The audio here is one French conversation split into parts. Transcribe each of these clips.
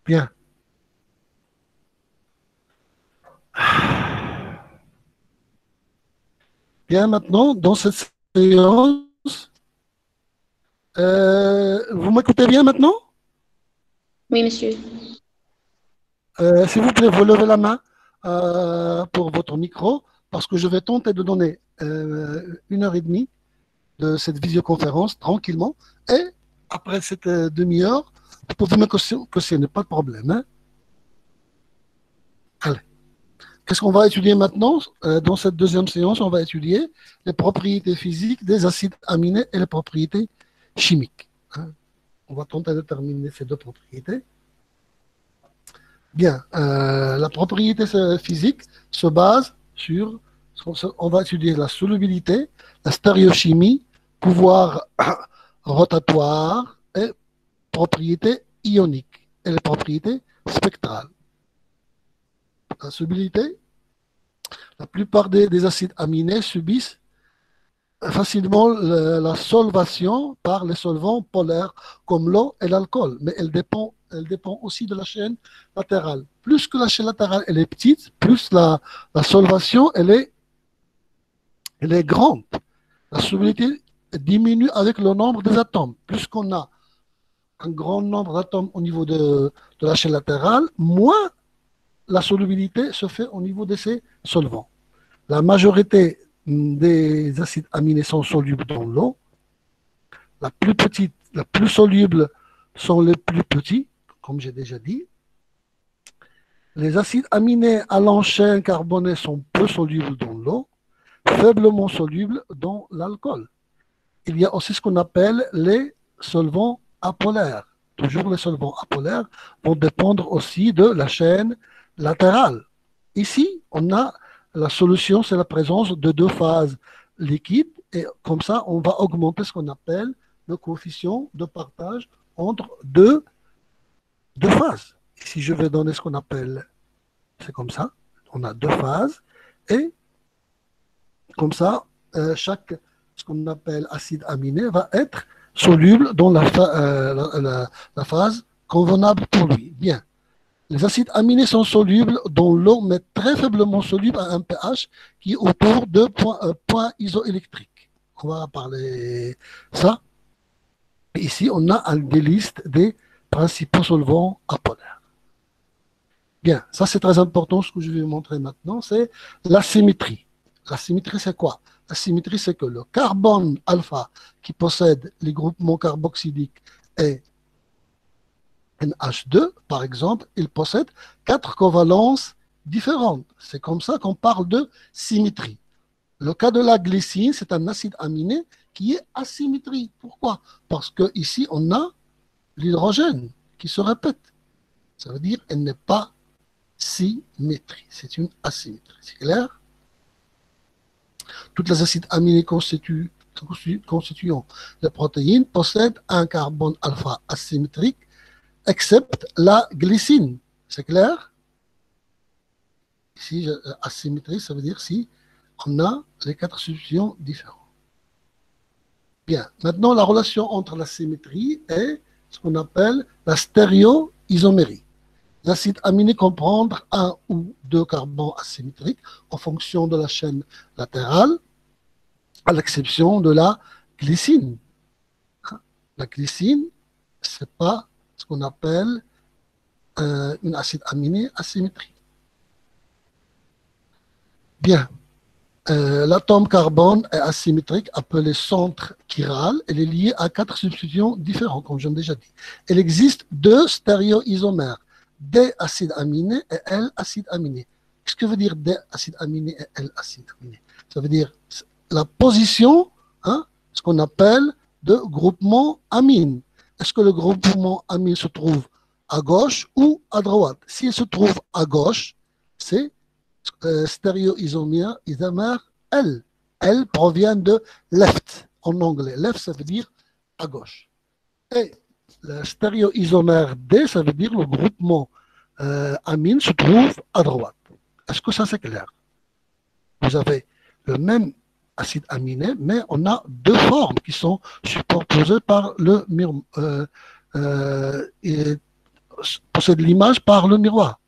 Bien. Bien, maintenant, dans cette séance, vous m'écoutez bien maintenant? Oui, monsieur. S'il vous plaît, vous levez la main pour votre micro, parce que je vais tenter de donner 1 heure et demie de cette visioconférence tranquillement. Et après cette demi-heure, vous pouvez me questionner, pas de problème, hein. Allez. Qu'est-ce qu'on va étudier maintenant? Dans cette deuxième séance, on va étudier les propriétés physiques des acides aminés et les propriétés chimiques, hein. On va tenter de déterminer ces deux propriétés. Bien, la propriété physique se base sur, on va étudier la solubilité, la stéréochimie, pouvoir rotatoire et propriétés ioniques et les propriétés spectrales. La solubilité, la plupart des acides aminés subissent facilement la solvation par les solvants polaires comme l'eau et l'alcool, mais elle dépend aussi de la chaîne latérale. Plus que la chaîne latérale elle est petite, plus la solvation elle est grande. La solubilité diminue avec le nombre des atomes. Plus qu'on a un grand nombre d'atomes au niveau de la chaîne latérale, moins la solubilité se fait au niveau de ces solvants. La majorité des acides aminés sont solubles dans l'eau. La plus petite, la plus soluble sont les plus petits, comme j'ai déjà dit. Les acides aminés à l'enchaîne carboné sont peu solubles dans l'eau, faiblement solubles dans l'alcool. Il y a aussi ce qu'on appelle les solvants apolaires. Toujours les solvants apolaires vont dépendre aussi de la chaîne latérale. Ici, on a la solution, c'est la présence de deux phases liquides, et comme ça, on va augmenter ce qu'on appelle le coefficient de partage entre deux phases. Si je vais donner ce qu'on appelle, c'est comme ça, on a deux phases, et comme ça, chaque, ce qu'on appelle acide aminé va être soluble dans la phase convenable pour lui. Bien. Les acides aminés sont solubles dans l'eau, mais très faiblement solubles à un pH qui est autour de point isoélectrique. On va parler ça. Ici, on a des listes des principaux solvants apolaires. Bien, ça c'est très important. Ce que je vais vous montrer maintenant, c'est la symétrie. La symétrie, c'est quoi? La symétrie, c'est que le carbone alpha qui possède les groupements carboxyliques et NH2, par exemple, il possède 4 covalences différentes. C'est comme ça qu'on parle de symétrie. Le cas de la glycine, c'est un acide aminé qui est asymétrique. Pourquoi? Parce qu'ici, on a l'hydrogène qui se répète. Ça veut dire qu'elle n'est pas symétrie. C'est une asymétrie. C'est clair? Toutes les acides aminés constituant les protéines possèdent un carbone alpha asymétrique, excepte la glycine. C'est clair? Ici, asymétrie, ça veut dire si on a les 4 substitutions différentes. Bien. Maintenant, la relation entre la symétrie et ce qu'on appelle la stéréoisomérie. L'acide aminé comprendre un ou deux carbones asymétriques en fonction de la chaîne latérale, à l'exception de la glycine. La glycine, ce n'est pas ce qu'on appelle une acide aminé asymétrique. Bien. L'atome carbone est asymétrique, appelé centre chiral. Elle est liée à 4 substitutions différentes, comme j'ai déjà dit. Il existe 2 stéréoisomères, D acide aminé et L acide aminé. Qu'est-ce que veut dire D acide aminé et L acide aminé? Ça veut dire la position, hein, ce qu'on appelle de groupement amine. Est-ce que le groupement amine se trouve à gauche ou à droite? S'il se trouve à gauche, c'est stéréoisomère L. L provient de left en anglais. Left, ça veut dire à gauche. Et le stéréoisomère D, ça veut dire le groupement amine se trouve à droite. Est-ce que ça c'est clair? Vous avez le même acide aminé, mais on a deux formes qui sont superposées par le possède l'image par le miroir.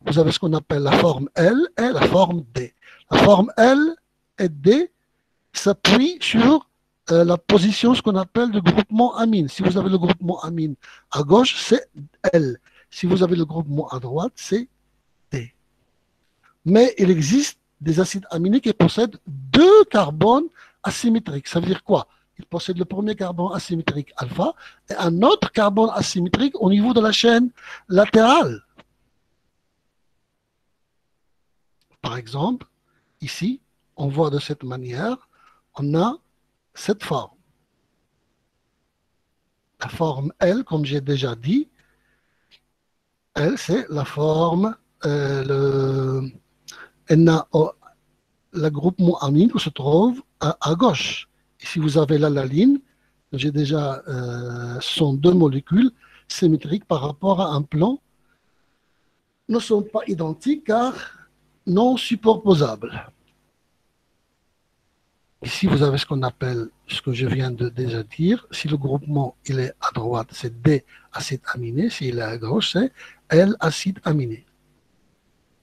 Vous avez ce qu'on appelle la forme L et la forme D. La forme L et D s'appuient sur la position, ce qu'on appelle le groupement amine. Si vous avez le groupement amine à gauche, c'est L. Si vous avez le groupement à droite, c'est D. Mais il existe des acides aminés qui possèdent deux carbones asymétriques. Ça veut dire quoi? Ils possèdent le premier carbone asymétrique alpha et un autre carbone asymétrique au niveau de la chaîne latérale. Par exemple, ici, on voit de cette manière, on a cette forme. La forme L, comme j'ai déjà dit, L, c'est la forme, le groupement amine qui se trouve à gauche. Ici, vous avez l'alanine. J'ai déjà, ce sont deux molécules symétriques par rapport à un plan. Ne sont pas identiques car non superposables. Ici, vous avez ce qu'on appelle, ce que je viens de déjà dire. Si le groupement il est à droite, c'est D acide aminé. S'il est à gauche, c'est L acide aminé.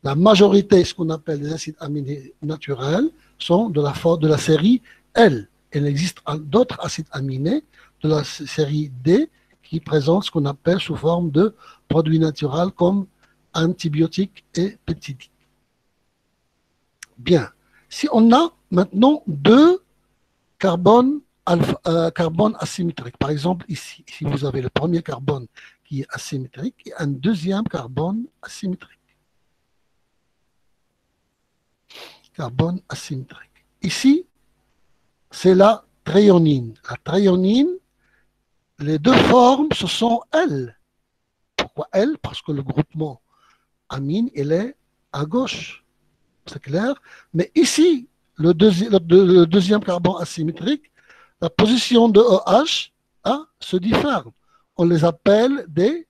La majorité, ce qu'on appelle des acides aminés naturels, sont de la série L. Il existe d'autres acides aminés de la série D qui présentent ce qu'on appelle sous forme de produits naturels comme antibiotiques et peptidiques. Bien. Si on a maintenant deux carbones asymétriques, par exemple ici, vous avez le premier carbone qui est asymétrique et un deuxième carbone asymétrique. Carbone asymétrique. Ici, c'est la thréonine. La thréonine, les deux formes, ce sont L. Pourquoi L? Parce que le groupement amine, il est à gauche. C'est clair? Mais ici, le deuxième carbone asymétrique, la position de OH se diffère. On les appelle des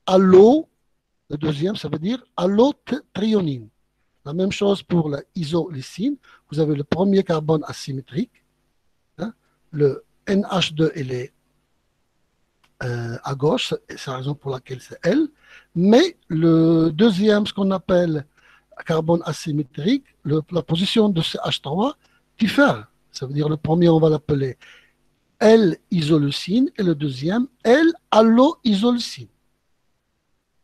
allo. Le deuxième, ça veut dire allothréonine. La même chose pour la isoleucine. Vous avez le premier carbone asymétrique. Le NH2, il est à gauche. C'est la raison pour laquelle c'est L. Mais le deuxième, ce qu'on appelle carbone asymétrique, la position de ce H3 diffère. Ça veut dire le premier, on va l'appeler L-isoleucine et le deuxième L-allo-isoleucine.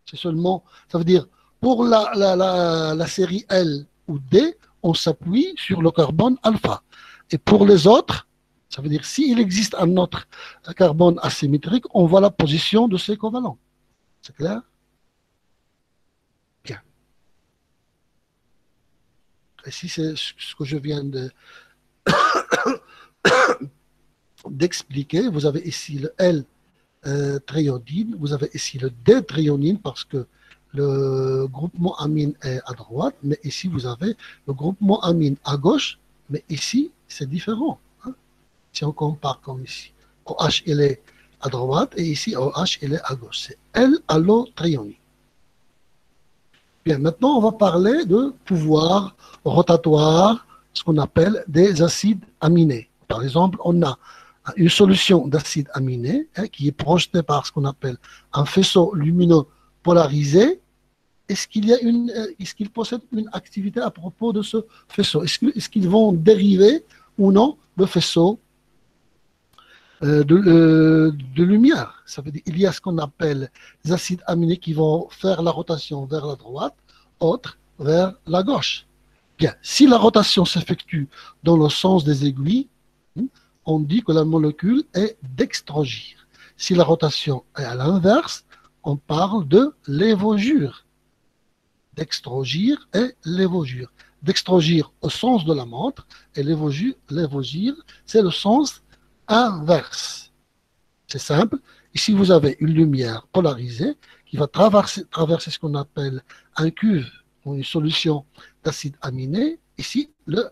C'est seulement, ça veut dire pour la série L ou D, on s'appuie sur le carbone alpha. Et pour les autres, ça veut dire s'il existe un autre carbone asymétrique, on voit la position de ces covalents. C'est clair? Bien. Ici, c'est ce que je viens d'expliquer. Vous avez ici le L-thréonine, vous avez ici le D-thréonine parce que le groupement amine est à droite, mais ici vous avez le groupement amine à gauche, mais ici c'est différent. Si on compare comme ici, OH il est à droite et ici OH il est à gauche. C'est L-allothréonine. Bien, maintenant on va parler de pouvoir rotatoire, ce qu'on appelle des acides aminés. Par exemple, on a une solution d'acide aminé qui est projetée par ce qu'on appelle un faisceau lumineux polarisé. Est-ce qu'il possède une activité à propos de ce faisceau? Est-ce qu'ils vont dériver ou non le faisceau de lumière? Ça veut dire qu'il y a ce qu'on appelle des acides aminés qui vont faire la rotation vers la droite, autres vers la gauche. Bien, si la rotation s'effectue dans le sens des aiguilles, on dit que la molécule est dextrogire. Si la rotation est à l'inverse, on parle de lévogire. Dextrogire et lévogire. Dextrogire au sens de la montre et lévogire, c'est le sens inverse. C'est simple. Ici, vous avez une lumière polarisée qui va traverser ce qu'on appelle un cuve ou une solution d'acide aminé. Ici, il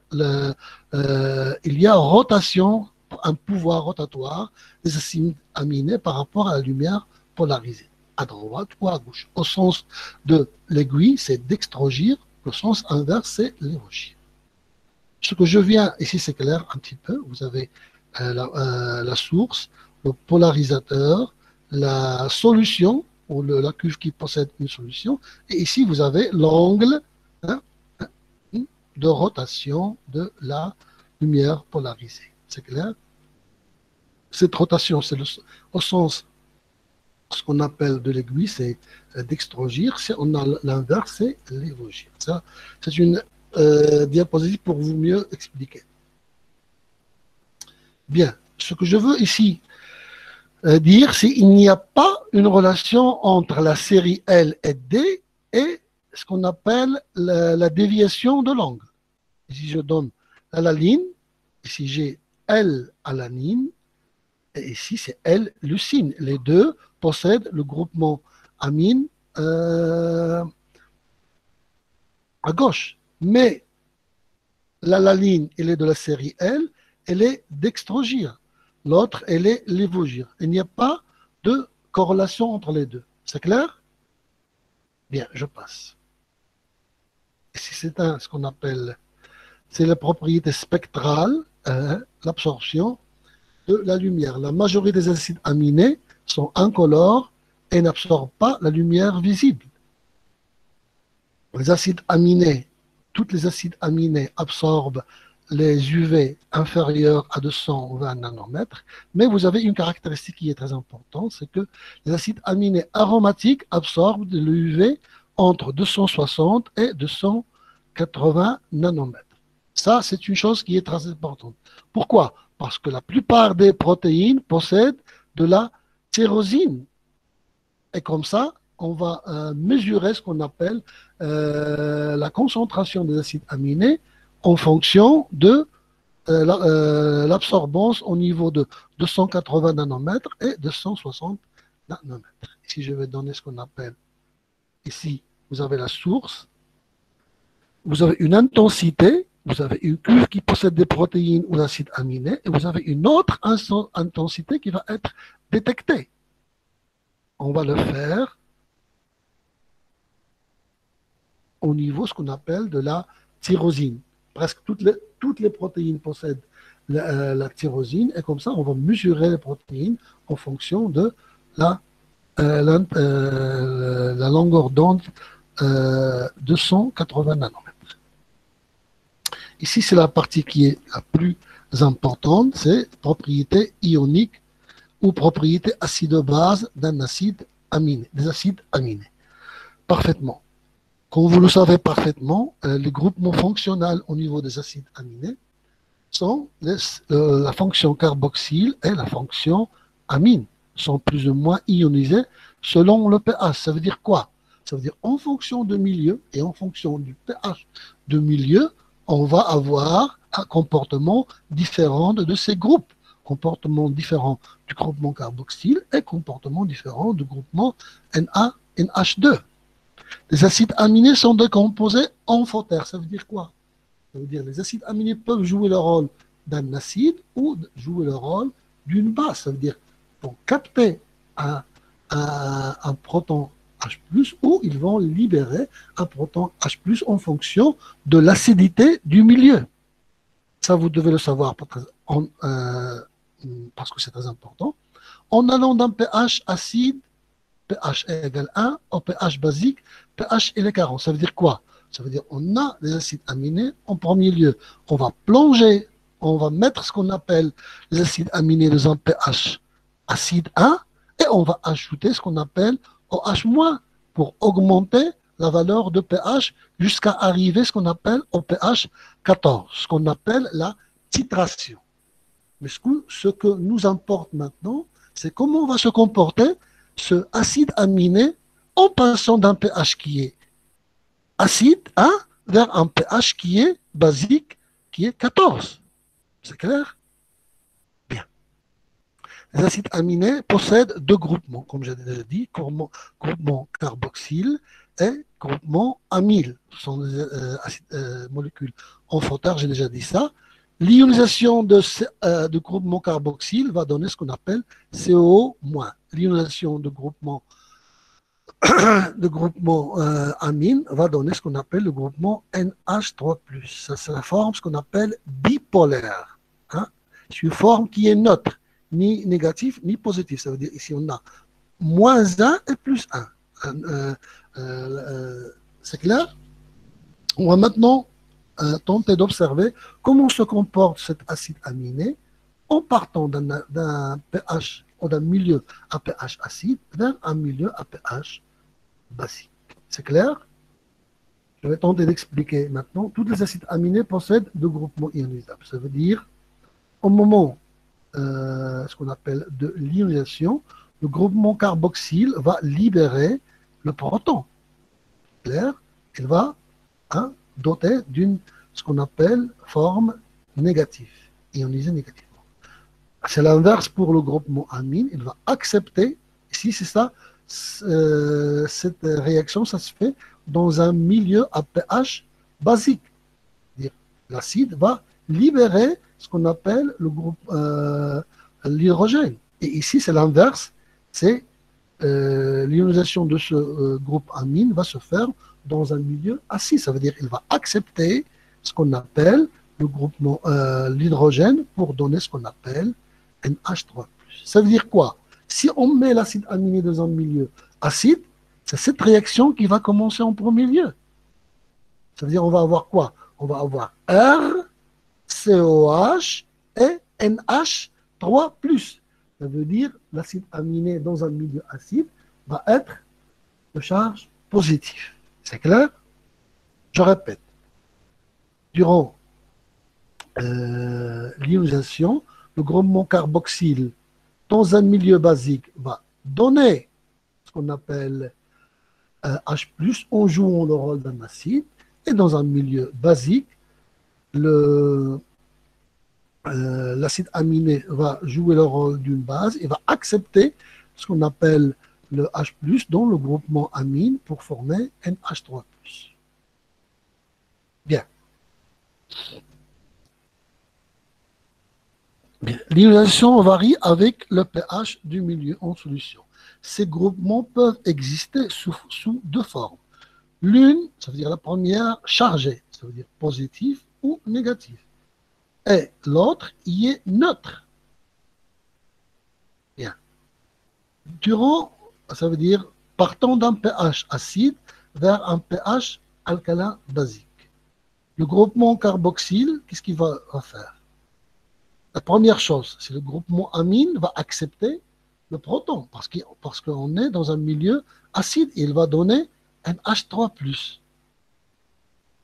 y a rotation, un pouvoir rotatoire des acides aminés par rapport à la lumière polarisée, à droite ou à gauche. Au sens de l'aiguille, c'est dextrogire. Le sens inverse, c'est lévogire. Ce que je viens, ici c'est clair un petit peu, vous avez la source, le polarisateur, la solution ou la cuve qui possède une solution. Et ici, vous avez l'angle hein, de rotation de la lumière polarisée. C'est clair? Cette rotation, c'est au sens, ce qu'on appelle de l'aiguille, c'est d'extrogir. Si on a l'inverse, c'est l'évogir. Ça, c'est une diapositive pour vous mieux expliquer. Bien, ce que je veux ici dire, c'est qu'il n'y a pas une relation entre la série L et D et ce qu'on appelle la déviation de l'angle. Ici, je donne la ligne, ici j'ai L alanine, et ici c'est L leucine. Les deux possèdent le groupement amine à gauche. Mais l'alanine, elle est de la série L, elle est dextrogir. L'autre, elle est lévogir. Il n'y a pas de corrélation entre les deux. C'est clair? Bien, je passe. Ici, c'est ce qu'on appelle, c'est la propriété spectrale, l'absorption de la lumière. La majorité des acides aminés sont incolores et n'absorbent pas la lumière visible. Les acides aminés, tous les acides aminés absorbent les UV inférieurs à 220 nanomètres, mais vous avez une caractéristique qui est très importante, c'est que les acides aminés aromatiques absorbent le UV entre 260 et 280 nanomètres. Ça, c'est une chose qui est très importante. Pourquoi? Parce que la plupart des protéines possèdent de la tyrosine. Et comme ça, on va mesurer ce qu'on appelle la concentration des acides aminés en fonction de l'absorbance au niveau de 280 nanomètres et 260 nanomètres. Ici, je vais donner ce qu'on appelle, ici, vous avez la source, vous avez une intensité, vous avez une cuve qui possède des protéines ou d'acides aminés, et vous avez une autre intensité qui va être détectée. On va le faire au niveau ce qu'on appelle de la tyrosine. Presque toutes les protéines possèdent la tyrosine, et comme ça, on va mesurer les protéines en fonction de la longueur d'onde 280 nanomètres. Ici, c'est la partie qui est la plus importante, c'est propriété ionique ou propriété acido-base d'un acide aminé, des acides aminés. Parfaitement. Comme vous le savez parfaitement, les groupements fonctionnels au niveau des acides aminés sont la fonction carboxyle et la fonction amine, sont plus ou moins ionisés selon le pH. Ça veut dire quoi? Ça veut dire en fonction du milieu et en fonction du pH de milieu, on va avoir un comportement différent de ces groupes. Comportement différent du groupement carboxyle et comportement différent du groupement NH2. Les acides aminés sont décomposés en photères. Ça veut dire quoi? Ça veut dire que les acides aminés peuvent jouer le rôle d'un acide ou jouer le rôle d'une base. Ça veut dire pour capter un proton H+, ou ils vont libérer un proton H+, en fonction de l'acidité du milieu. Ça, vous devez le savoir parce que c'est très important. En allant d'un pH acide, pH égale 1, au pH basique, pH égale 40. Ça veut dire quoi? Ça veut dire qu'on a des acides aminés. En premier lieu, on va plonger, on va mettre ce qu'on appelle les acides aminés dans un pH acide 1 et on va ajouter ce qu'on appelle OH- pour augmenter la valeur de pH jusqu'à arriver à ce qu'on appelle au pH 14, ce qu'on appelle la titration. Mais ce que nous importe maintenant, c'est comment va se comporter ce acide aminé en passant d'un pH qui est acide 1 vers un pH qui est basique, qui est 14. C'est clair? Bien. Les acides aminés possèdent deux groupements, comme j'ai déjà dit, groupement carboxyle et groupement amyle. Ce sont des molécules en photard, j'ai déjà dit ça. L'ionisation de groupement carboxyle va donner ce qu'on appelle CO-. L'ionisation de groupement amine va donner ce qu'on appelle le groupement NH3+. Ça, c'est la forme, ce qu'on appelle bipolaire. Hein? C'est une forme qui est neutre, ni négative, ni positive. Ça veut dire ici, on a moins 1 et plus 1. C'est clair? On va maintenant tenter d'observer comment se comporte cet acide aminé en partant d'un pH ou d'un milieu à pH acide vers un milieu à pH basique. C'est clair? Je vais tenter d'expliquer maintenant. Tous les acides aminés possèdent deux groupements ionisables. Ça veut dire, au moment ce qu'on appelle de l'ionisation, le groupement carboxyle va libérer le proton. Clair? Il va doter d'une ce qu'on appelle forme négative, ionisée négativement. C'est l'inverse pour le groupement amine. Il va accepter, ici c'est ça, cette réaction, ça se fait dans un milieu à pH basique. L'acide va libérer ce qu'on appelle le groupe l'hydrogène. Et ici, c'est l'inverse. C'est l'ionisation de ce groupe amine va se faire dans un milieu acide. Ça veut dire qu'il va accepter ce qu'on appelle le groupement l'hydrogène pour donner ce qu'on appelle NH3+. Ça veut dire quoi? Si on met l'acide aminé dans un milieu acide, c'est cette réaction qui va commencer en premier lieu. Ça veut dire on va avoir quoi? On va avoir R, COH et NH3+. Ça veut dire l'acide aminé dans un milieu acide va être de charge positive. C'est clair? Je répète. Durant l'ionisation, le groupement carboxyle dans un milieu basique va donner ce qu'on appelle H+, en jouant le rôle d'un acide, et dans un milieu basique, l'acide aminé va jouer le rôle d'une base et va accepter ce qu'on appelle le H+, dans le groupement amine pour former NH3+. Bien. L'ionisation varie avec le pH du milieu en solution. Ces groupements peuvent exister sous deux formes. L'une, ça veut dire la première, chargée, ça veut dire positive ou négative. Et l'autre y est neutre. Bien. Durant, ça veut dire partant d'un pH acide vers un pH alcalin basique. Le groupement carboxyle, qu'est-ce qu'il va faire? La première chose, c'est le groupement amine va accepter le proton parce qu'on est dans un milieu acide et il va donner un H3+.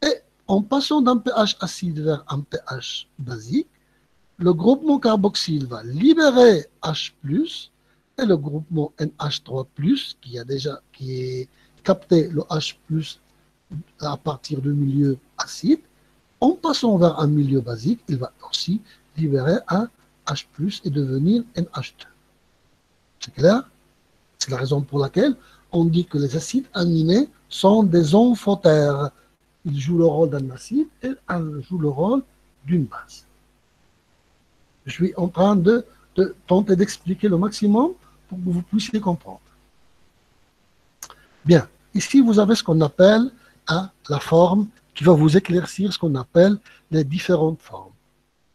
Et en passant d'un pH acide vers un pH basique, le groupement carboxyle va libérer H+, et le groupement NH3+, qui est capté le H+, à partir du milieu acide, en passant vers un milieu basique, il va aussi libérer un H+, et devenir NH2. C'est clair? C'est la raison pour laquelle on dit que les acides aminés sont des amphotères. Ils jouent le rôle d'un acide et ils jouent le rôle d'une base. Je suis en train de tenter d'expliquer le maximum pour que vous puissiez comprendre. Bien, ici vous avez ce qu'on appelle la forme qui va vous éclaircir ce qu'on appelle les différentes formes.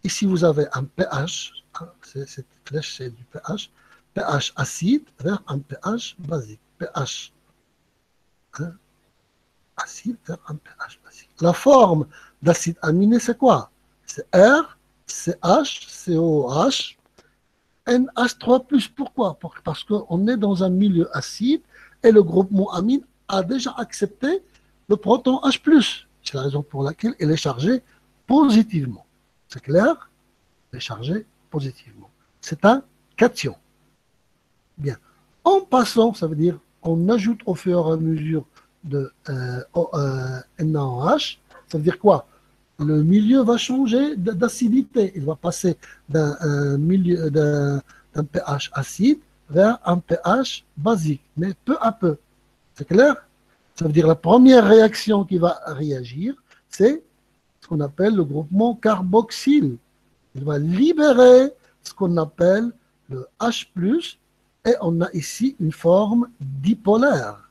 Ici vous avez un pH, cette flèche c'est du pH, pH acide vers un pH basique. pH acide vers un pH basique. La forme d'acide aminé, c'est quoi? C'est R, CH, COH, NH3+. Pourquoi? Parce qu'on est dans un milieu acide et le groupement amine a déjà accepté le proton H+. C'est la raison pour laquelle il est chargé positivement. C'est clair? Il est chargé positivement. C'est un cation. Bien. En passant, ça veut dire on ajoute au fur et à mesure de NaOH, ça veut dire quoi? Le milieu va changer d'acidité. Il va passer d'un pH acide vers un pH basique, mais peu à peu. C'est clair? Ça veut dire la première réaction qui va réagir, c'est ce qu'on appelle le groupement carboxyle. Il va libérer ce qu'on appelle le H+, et on a ici une forme dipolaire.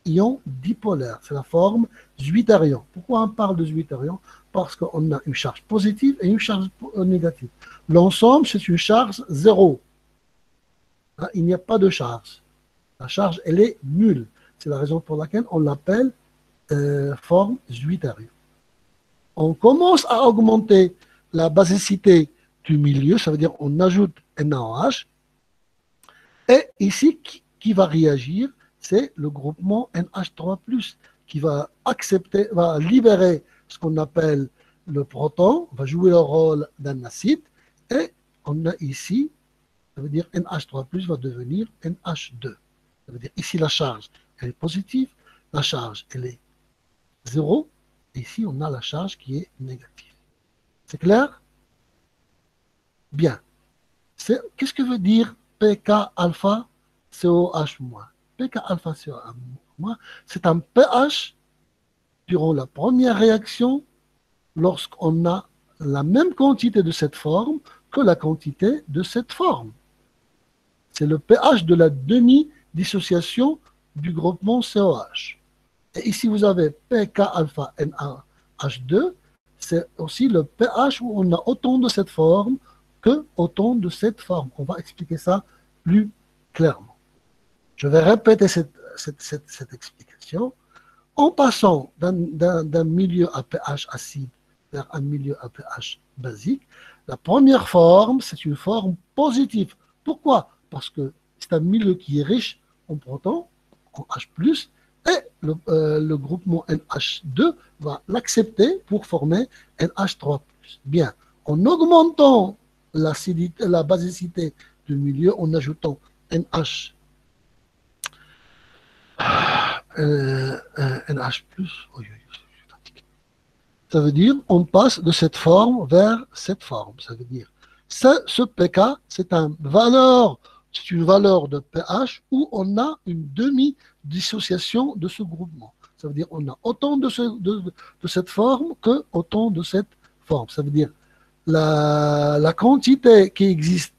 Ion dipolaire, c'est la forme zwitterion. Pourquoi on parle de zwitterion? Parce qu'on a une charge positive et une charge négative. L'ensemble, c'est une charge zéro. Il n'y a pas de charge. La charge, elle est nulle. C'est la raison pour laquelle on l'appelle forme Zwitterion. On commence à augmenter la basicité du milieu, ça veut dire on ajoute NaOH. Et ici, qui va réagir, c'est le groupement NH3+, qui va accepter, va libérer ce qu'on appelle le proton, va jouer le rôle d'un acide, et on a ici, ça veut dire NH3+, va devenir NH2. Ça veut dire ici la charge, elle est positive, la charge, elle est 0, et ici on a la charge qui est négative. C'est clair? Bien. Qu'est-ce que veut dire pK alpha COH-? pK alpha COH-, c'est un pH durant la première réaction lorsqu'on a la même quantité de cette forme que la quantité de cette forme. C'est le pH de la demi-dissociation du groupement COH. Et ici, vous avez pK alpha NaH2, c'est aussi le pH où on a autant de cette forme que autant de cette forme. On va expliquer ça plus clairement. Je vais répéter cette explication. En passant d'un milieu à pH acide vers un milieu à pH basique, la première forme, c'est une forme positive. Pourquoi? Parce que c'est un milieu qui est riche en protons, en H+, et le groupement NH2 va l'accepter pour former NH3+. Bien, en augmentant la basicité du milieu, en ajoutant NH, NH+, ça veut dire on passe de cette forme vers cette forme. Ça veut dire ce pK, c'est une valeur de pH où on a une demi-dissociation de ce groupement. Ça veut dire on a autant de cette forme que autant de cette forme. Ça veut dire la quantité qui existe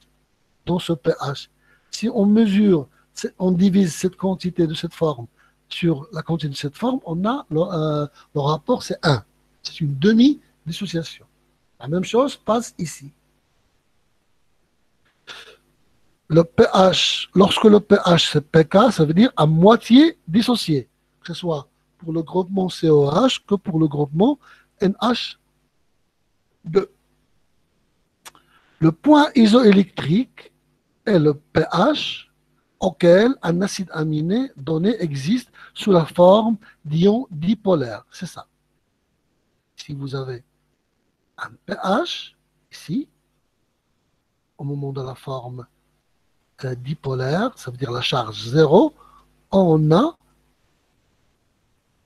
dans ce pH, si on mesure, on divise cette quantité de cette forme sur la quantité de cette forme, on a le rapport, c'est 1. C'est une demi-dissociation. La même chose passe ici. Le pH, lorsque le pH c'est pK, ça veut dire à moitié dissocié, que ce soit pour le groupement COH que pour le groupement NH2. Le point isoélectrique est le pH auquel un acide aminé donné existe sous la forme d'ion dipolaire. C'est ça. Si vous avez un pH, ici, au moment de la forme dipolaire, ça veut dire la charge 0, on a,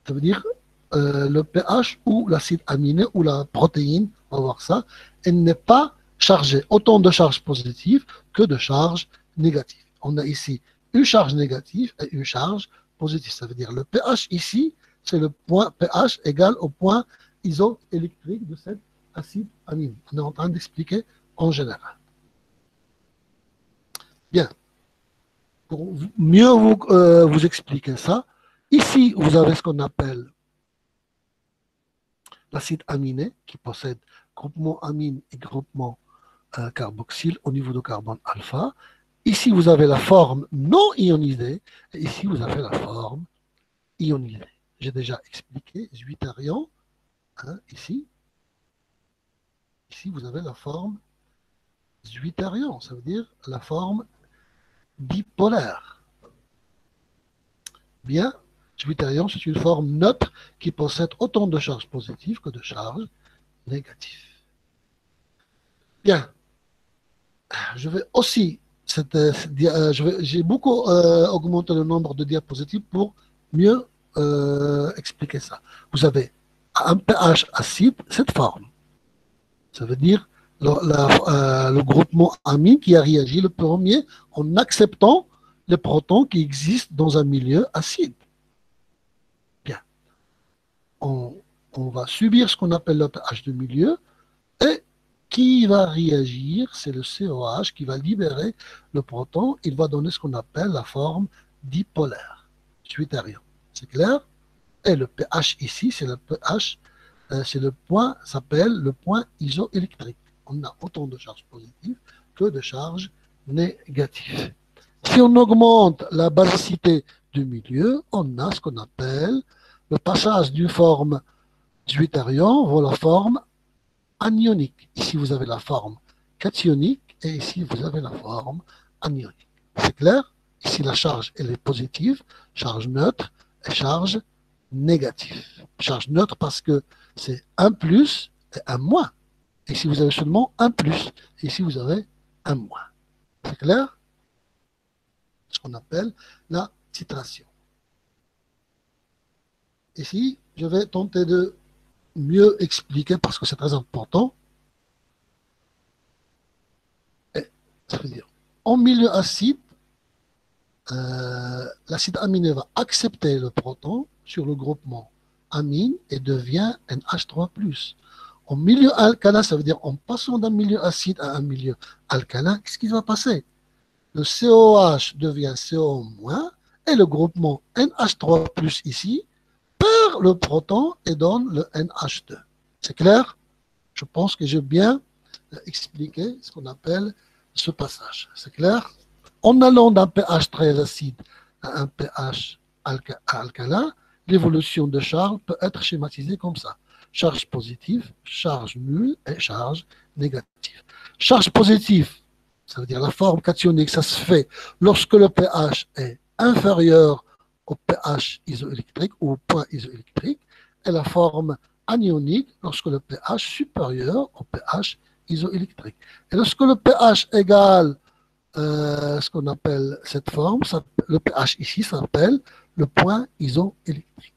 ça veut dire le pH où l'acide aminé ou la protéine, on va voir ça, elle n'est pas chargée. Autant de charges positives que de charges négatives. On a ici une charge négative et une charge positive. Ça veut dire le pH ici, c'est le point pH égal au point isoélectrique de cet acide aminé. On est en train d'expliquer en général. Bien. Pour mieux vous expliquer ça, ici, vous avez ce qu'on appelle l'acide aminé qui possède groupement amine et groupement carboxyle au niveau de carbone alpha. Ici, vous avez la forme non ionisée et ici, vous avez la forme ionisée. J'ai déjà expliqué, Zwitterion, hein, ici. Ici, vous avez la forme Zwitterion, ça veut dire la forme dipolaire. Bien, Zwitterion, c'est une forme neutre qui possède autant de charges positives que de charges négatives. Bien, je vais aussi, j'ai beaucoup augmenté le nombre de diapositives pour mieux expliquer ça. Vous avez un pH acide, cette forme. Ça veut dire le groupement amine qui a réagi le premier en acceptant les protons qui existent dans un milieu acide. Bien. On va subir ce qu'on appelle le pH de milieu et qui va réagir, c'est le COH qui va libérer le proton. Il va donner ce qu'on appelle la forme dipolaire, Zwitterion. C'est clair? Et le pH ici, c'est le pH, c'est le point, s'appelle le point isoélectrique. On a autant de charges positives que de charges négatives. Si on augmente la basicité du milieu, on a ce qu'on appelle le passage d'une forme 18-ion vers la forme anionique. Ici, vous avez la forme cationique et ici, vous avez la forme anionique. C'est clair? Ici, la charge, elle est positive, charge neutre et charge négative. Charge neutre parce que c'est un plus et un moins. Ici, vous avez seulement un plus. Ici, vous avez un moins. C'est clair? Ce qu'on appelle la titration. Ici, je vais tenter de mieux expliquer parce que c'est très important. Et, ça veut dire, en milieu acide, l'acide aminé va accepter le proton sur le groupement amine et devient NH3+. En milieu alcalin, ça veut dire en passant d'un milieu acide à un milieu alcalin, qu'est-ce qui va passer? Le COH devient CO- et le groupement NH3+ ici perd le proton et donne le NH2. C'est clair? Je pense que j'ai bien expliqué ce qu'on appelle ce passage. C'est clair? En allant d'un pH très acide à un pH alcalin, l'évolution de charge peut être schématisée comme ça. Charge positive, charge nulle et charge négative. Charge positive, ça veut dire la forme cationique, ça se fait lorsque le pH est inférieur au pH isoélectrique ou au point isoélectrique, et la forme anionique lorsque le pH supérieur au pH isoélectrique. Et lorsque le pH égale ce qu'on appelle cette forme, le pH ici s'appelle le point isoélectrique.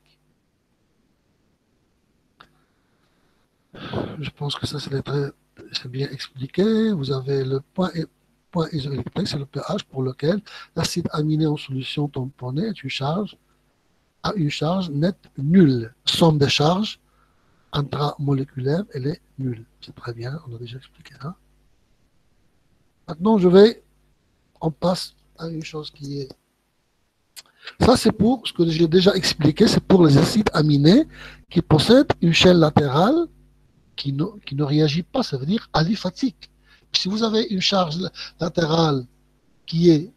Je pense que ça c'est bien expliqué. Vous avez le point isoélectrique, c'est le pH pour lequel l'acide aminé en solution tamponnée est a une charge nette nulle. Somme des charges intramoléculaires, elle est nulle. C'est très bien, on a déjà expliqué ça. Maintenant, on passe à une chose qui est... Ça, c'est pour ce que j'ai déjà expliqué, c'est pour les acides aminés qui possèdent une chaîne latérale qui ne réagit pas, ça veut dire aliphatique. Si vous avez une charge latérale qui est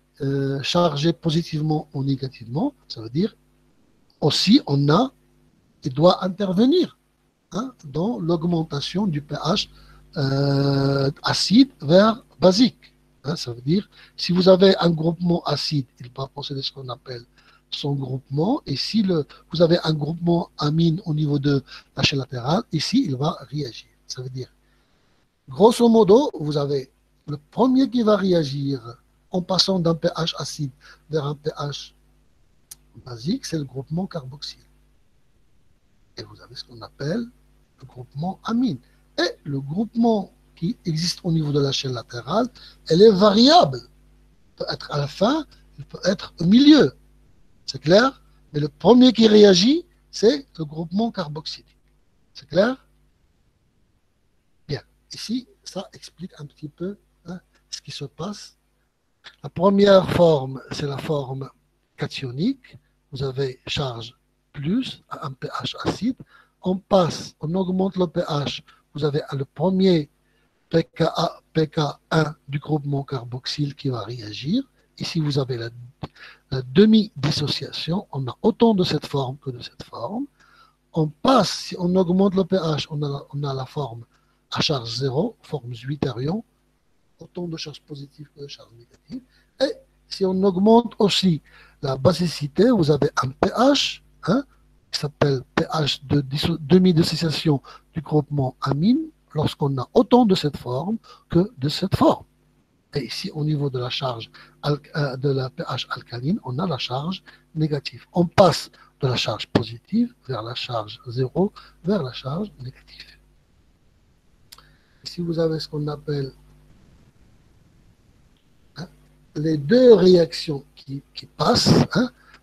chargée positivement ou négativement, ça veut dire aussi il doit intervenir dans l'augmentation du pH acide vers basique. Ça veut dire, si vous avez un groupement acide, il va posséder ce qu'on appelle son groupement, et si vous avez un groupement amine au niveau de la chaîne latérale, ici, il va réagir. Ça veut dire, grosso modo, vous avez le premier qui va réagir en passant d'un pH acide vers un pH basique, c'est le groupement carboxyle. Et vous avez ce qu'on appelle le groupement amine. Et le groupement qui existe au niveau de la chaîne latérale, elle est variable. Il peut être à la fin, il peut être au milieu. C'est clair? Mais le premier qui réagit, c'est le groupement carboxylique. C'est clair? Bien. Ici, ça explique un petit peu ce qui se passe. La première forme, c'est la forme cationique. Vous avez charge plus à un pH acide. On augmente le pH. Vous avez le premier pK1 du groupement carboxyle qui va réagir. Ici, vous avez la demi-dissociation. On a autant de cette forme que de cette forme. On passe, si on augmente le pH, on a la forme à charge 0, forme 8-ion, autant de charges positives que de charges négatives. Et si on augmente aussi la basicité, vous avez un pH qui s'appelle pH de demi-dissociation du groupement amine lorsqu'on a autant de cette forme que de cette forme. Et ici, au niveau de la charge de la pH alcaline, on a la charge négative. On passe de la charge positive vers la charge 0, vers la charge négative. Ici, vous avez ce qu'on appelle les deux réactions qui passent,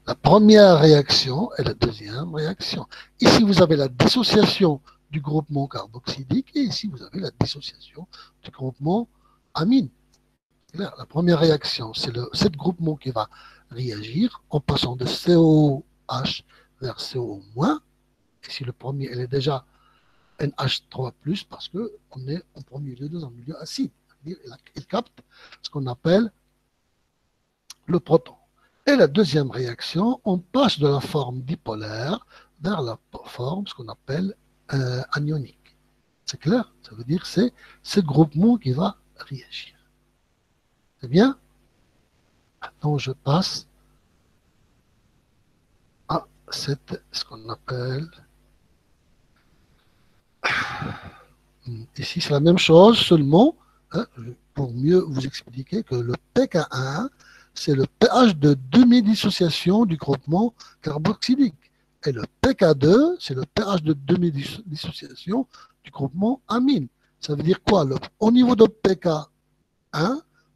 la première réaction et la deuxième réaction. Ici, vous avez la dissociation du groupement carboxylique et ici, vous avez la dissociation du groupement amine. La première réaction, c'est ce groupement qui va réagir en passant de COH vers CO-. Ici, le premier, elle est déjà NH3+, parce qu'on est en premier lieu dans un milieu acide. Il capte ce qu'on appelle le proton. Et la deuxième réaction, on passe de la forme dipolaire vers la forme, ce qu'on appelle anionique. C'est clair? Ça veut dire que c'est ce groupement qui va réagir. C'est bien? Maintenant, je passe à ce qu'on appelle... Ici, c'est la même chose, seulement, hein, pour mieux vous expliquer que le pK1, c'est le pH de demi-dissociation du groupement carboxylique. Et le pK2, c'est le pH de demi-dissociation du groupement amine. Ça veut dire quoi? Au niveau de pK1,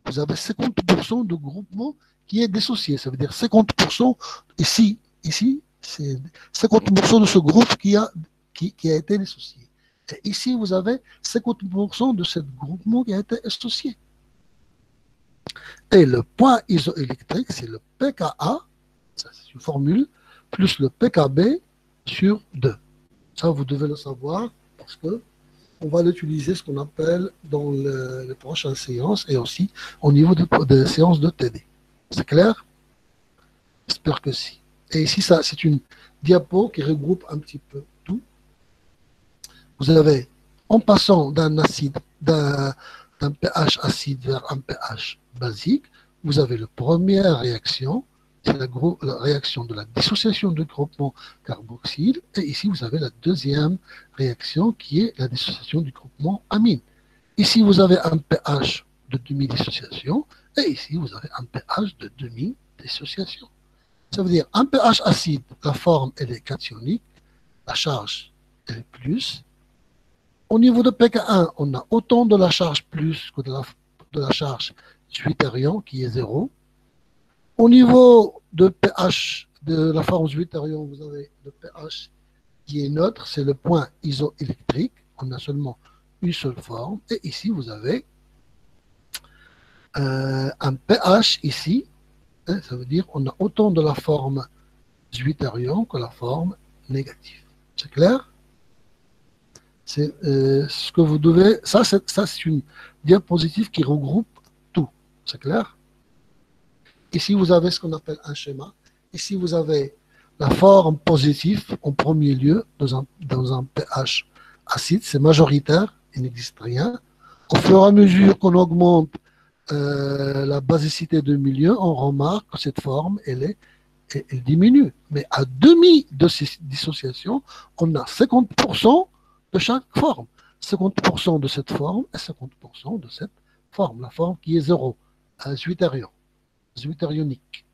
vous avez 50% de groupement qui est dissocié. Ça veut dire 50% ici, c'est 50% de ce groupe qui a été dissocié. Et ici, vous avez 50% de ce groupement qui a été associé. Et le point isoélectrique, c'est le pKa, ça c'est une formule, plus le pKb sur 2. Ça, vous devez le savoir parce que on va l'utiliser, ce qu'on appelle dans les prochaines séances et aussi au niveau des séances de TD. C'est clair? J'espère que si. Et ici, ça, c'est une diapo qui regroupe un petit peu tout. Vous avez, en passant d'un pH acide vers un pH basique, vous avez la première réaction, c'est la réaction de la dissociation du groupement carboxyle, et ici vous avez la deuxième réaction qui est la dissociation du groupement amine. Ici vous avez un pH de demi-dissociation, et ici vous avez un pH de demi-dissociation. Ça veut dire un pH acide, la forme elle est cationique, la charge elle est plus. Au niveau de pK1, on a autant de la charge plus que de la charge zwitterion qui est 0. Au niveau de pH de la forme zwitterion, vous avez le pH qui est neutre, c'est le point isoélectrique. On a seulement une seule forme. Et ici, vous avez un pH ici. Hein, ça veut dire qu'on a autant de la forme zwitterion que la forme négative. C'est clair? C'est ce que vous devez. Ça, c'est une diapositive qui regroupe tout. C'est clair? Ici, vous avez ce qu'on appelle un schéma. Ici, vous avez la forme positive en premier lieu dans un pH acide. C'est majoritaire, il n'existe rien. Au fur et à mesure qu'on augmente la basicité du milieu, on remarque que cette forme, elle diminue. Mais à demi-dissociation, on a 50% de chaque forme. 50% de cette forme et 50% de cette forme. La forme qui est 0, zwitterionique.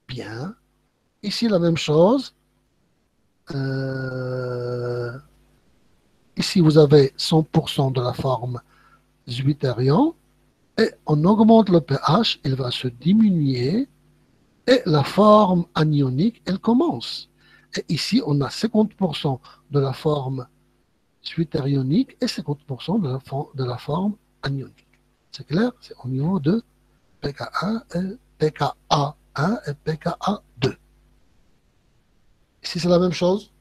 Bien. Ici, la même chose. Ici, vous avez 100% de la forme zwitterion. Et on augmente le pH, il va se diminuer. Et la forme anionique, elle commence. Et ici, on a 50% de la forme zwitterionique et 50% de la forme anionique. C'est clair? C'est au niveau de pKa1 et pKa2. Ici, c'est la même chose.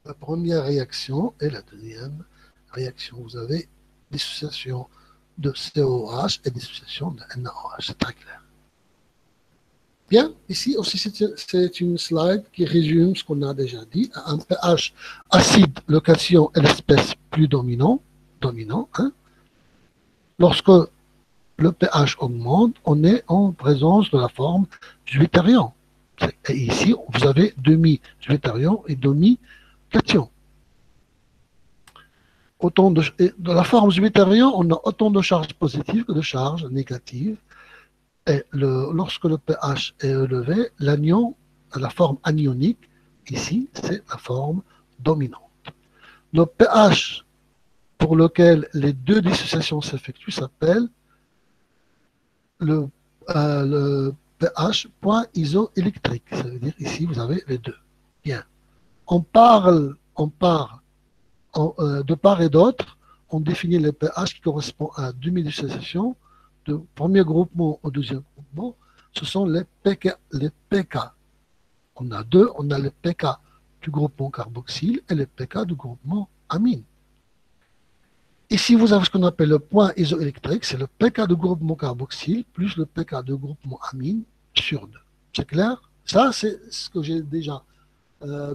La première réaction et la deuxième réaction. Vous avez dissociation de COH et dissociation de NaOH. C'est très clair. Bien, ici aussi, c'est une slide qui résume ce qu'on a déjà dit. Un pH acide, le cation est l'espèce plus dominant. Hein. Lorsque le pH augmente, on est en présence de la forme zwitterion. Et ici, vous avez demi-zwitterion et demi-cation. De la forme zwitterion, on a autant de charges positives que de charges négatives. Et lorsque le pH est élevé, l'anion, la forme anionique, ici, c'est la forme dominante. Le pH pour lequel les deux dissociations s'effectuent s'appelle le pH point isoélectrique. Ça veut dire ici, vous avez les deux. Bien. On parle de part et d'autre, on définit le pH qui correspond à demi-dissociation du premier groupement au deuxième groupement. Ce sont les pK. On a deux, on a le pK du groupement carboxyle et le pK du groupement amine. Ici, vous avez ce qu'on appelle le point isoélectrique, c'est le pK de groupement carboxyle plus le pK de groupement amine sur 2. C'est clair? Ça, c'est ce que j'ai déjà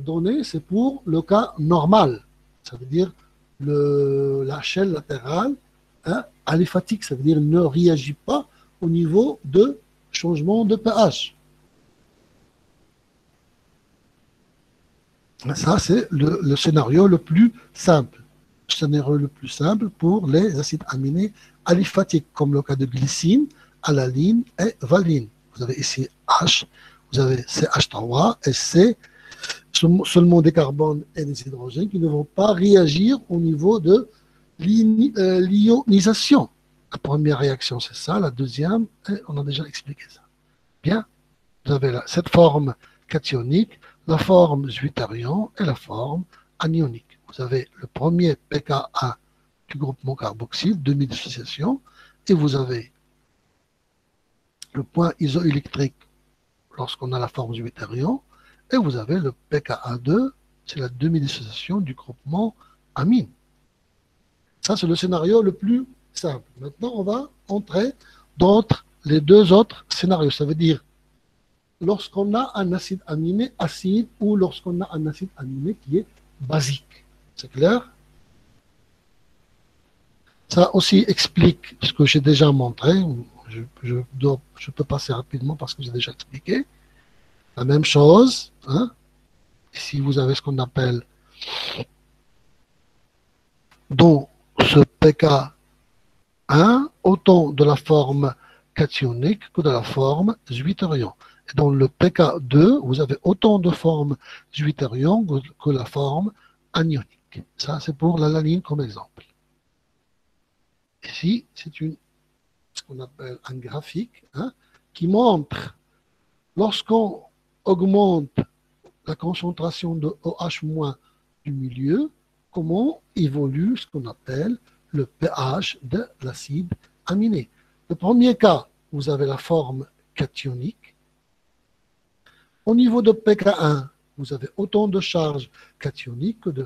donné, c'est pour le cas normal. Ça veut dire la chaîne latérale aliphatique, ça veut dire ne réagit pas au niveau de changement de pH. Ça, c'est le scénario le plus simple. Le scénario le plus simple pour les acides aminés aliphatiques, comme le cas de glycine, alaline et valine. Vous avez ici H, vous avez CH3 et C, seulement des carbones et des hydrogènes qui ne vont pas réagir au niveau de l'ionisation. La première réaction, c'est ça. La deuxième, on a déjà expliqué ça. Bien, vous avez cette forme cationique, la forme zwitterion et la forme anionique. Vous avez le premier pKa du groupement carboxyle, demi-dissociation, et vous avez le point isoélectrique lorsqu'on a la forme zwitterion, et vous avez le pKa2, c'est la demi-dissociation du groupement amine. Ça, c'est le scénario le plus simple. Maintenant, on va entrer dans les deux autres scénarios. Ça veut dire lorsqu'on a un acide aminé acide ou lorsqu'on a un acide aminé qui est basique. C'est clair? Ça aussi explique ce que j'ai déjà montré. Je peux passer rapidement parce que j'ai déjà expliqué. La même chose. Hein? Ici, vous avez ce qu'on appelle dans ce pK1 autant de la forme cationique que de la forme zwitterion. Et dans le pK2, vous avez autant de formes zwitterion que la forme anionique. Ça, c'est pour l'alaline comme exemple. Ici, c'est ce qu'on appelle un graphique qui montre lorsqu'on augmente la concentration de OH- du milieu, comment évolue ce qu'on appelle le pH de l'acide aminé. Le premier cas, vous avez la forme cationique. Au niveau de pK1, vous avez autant de charges cationiques que de